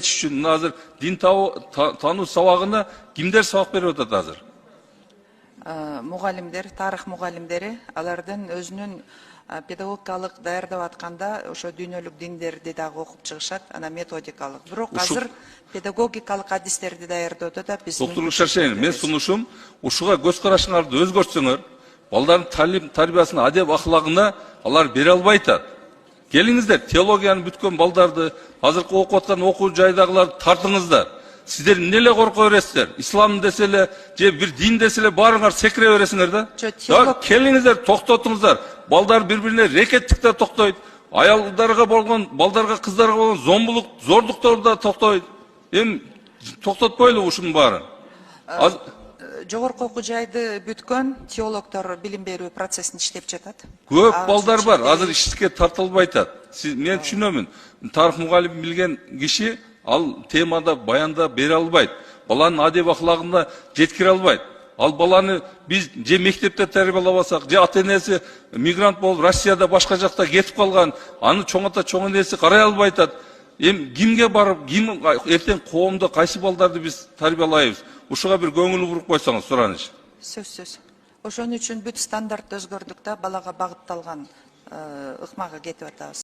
үчүн азыр дин тануу сабагына кимдер сабак берип атат азыр? Мугалимдер, тарых мугалимдери, алардын өзүнүн педагогикалык даярдап атканда ошо дүйнөлүк диндерди дагы окуп чыгышат, ана методикалык. Бирок азыр педагогикалык адистерди даярдоодо да биз Доктор Шаршен, мен сунушум ушуга көз карашыңарды өзгөртсөңөр, балдардын талим тарбиясын адеп ахлагына алар бере албай атат. Келиңиздер, теологияны бүткөн балдарды, азыркы окуп аткан окуу жайдагыларды тартыңыздар. Сиздер эмне корко бересиздер? Ислам деселе, же бир дин деселе баарыңар секире бересиңер да? Келиңиздер, токтотуңуздар. Балдар бири-бирине рекеттикте токтойт. Аялдарга болгон, балдарга, кыздарга болгон зомбулук, зордуктор да токтойт. Эми токтотпойлу ушунун баарын. Жогорку окуу жайды бүткөн теологдор билим берүү процессин иштеп жатат. Көп балдар бар, азыр ишке тартылбай атат. Мен түшүнөмүн. Тарых мугалим билген киши ал темада баянда бере албайт. Баланын адеп ахлагына жеткире албайт. Ал баланы биз же мектепте тарбиялабасак, же ата-энеси мигрант болуп Россияда башка жакта кетип калган, аны чоң энеси карай албай атат. Эми кимге барып, ким эртең коомдо кайсы балдарды биз тарбиялайбыз? Ушуга бир көңүл буруп койсоңуз сураныч. Сөзсүз. Ошон үчүн бүт стандарт өзгөрдүк да балага багытталган ыкмага кетип атабыз.